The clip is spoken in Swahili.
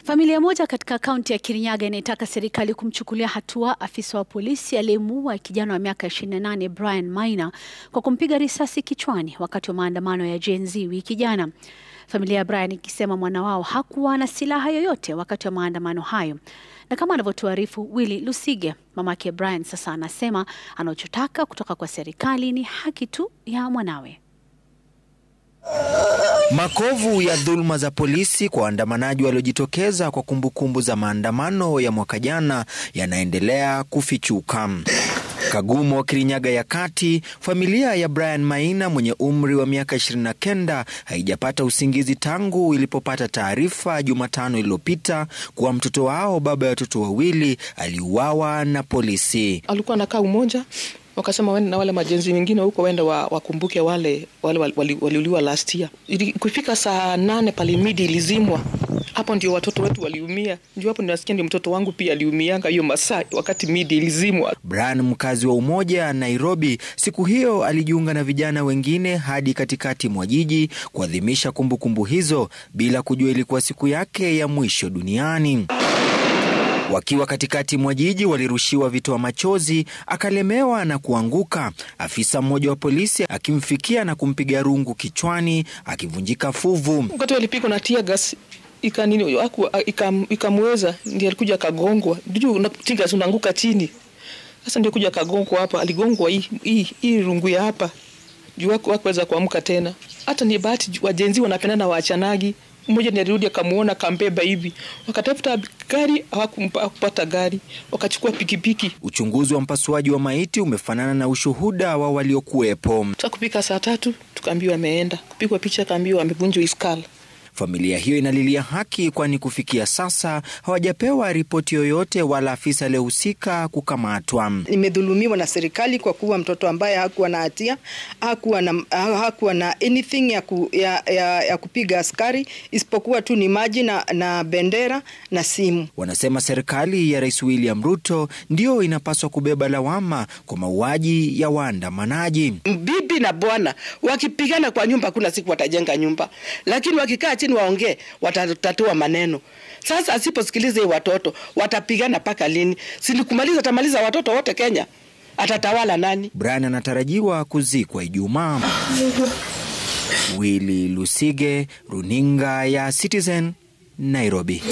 Familia moja katika kaunti ya Kirinyaga inaitaka serikali kumchukulia hatua afisa wa polisi aliyemuua kijana wa miaka 28 Brian Maina kwa kumpiga risasi kichwani wakati wa maandamano ya Gen Z wiki jana. Familia ya Brian ikisema mwana wao hakuwa na silaha yoyote wakati wa maandamano hayo. Na kama anavyotuarifu Willy Lusige, mamake Brian sasa anasema anachotaka kutoka kwa serikali ni haki tu ya mwanawe. Makovu ya dhuluma za polisi kwa waandamanaji waliojitokeza kwa kumbukumbu za maandamano ya mwaka jana yanaendelea kufichuka. Kagumo, Kirinyaga ya Kati, familia ya Brian Maina mwenye umri wa miaka 29 haijapata usingizi tangu ilipopata taarifa Jumatano iliyopita kuwa mtoto wao, baba ya watoto wawili, aliuawa na polisi. Alikuwa anakaa umoja, wakasema wende na wale majenzi wengine huko wende wakumbuke wale waliuliwa last year. Kufika saa 8 pale midi ilizimwa. Hapo ndio watoto wetu waliumia. Ndio hapo ninasikia ndio mtoto wangu pia aliumianga hiyo masaa wakati midi ilizimwa. Brian, mkazi wa Umoja, Nairobi, siku hiyo alijiunga na vijana wengine hadi katikati mwa jiji kuadhimisha kumbukumbu hizo bila kujua ilikuwa siku yake ya mwisho duniani. Wakiwa katikati mwa jiji walirushiwa vitoa machozi, akalemewa na kuanguka. Afisa mmoja wa polisi akimfikia na kumpiga rungu kichwani, akivunjika fuvu. Wakati walipigwa na tear gas ikamweza, ndiye alikuja akagongwa. Ndio unapiga unaanguka chini. Sasa ndio kuja akagongwa hapa, aligongwa hii rungu ya hapa. Juu hakuweza kuamka tena. Hata ni bahati wajenzi wanapendana waachanagi. Mmoja ndiye alirudi akamuona kambeba hivi. Wakatafuta gari, hawakupata gari. Wakachukua pikipiki. Uchunguzi wa mpasuaji wa maiti umefanana na ushuhuda wa waliokuwepo. Tukapika saa 3, tukaambiwa ameenda. Kupigwa picha kaambiwa amevunjwa iskala. Familia hiyo inalilia haki, kwani kufikia sasa hawajapewa ripoti yoyote wala afisa aliyehusika kukamatwa. Nimedhulumiwa na serikali kwa kuwa mtoto ambaye hakuwa na hatia, hakuwa na anything ya kupiga askari, isipokuwa tu ni maji na bendera na simu. Wanasema serikali ya Rais William Ruto ndio inapaswa kubeba lawama kwa mauaji ya waandamanaji. Bibi na bwana wakipigana kwa nyumba, kuna siku watajenga nyumba, lakini wakikaa chini waongee watatatua maneno. Sasa asiposikilize watoto watapigana paka lini? Silikumaliza tamaliza watoto wote Kenya. Atatawala nani? Brian anatarajiwa kuzikwa Ijumaa. Willy Lusige, runinga ya Citizen, Nairobi.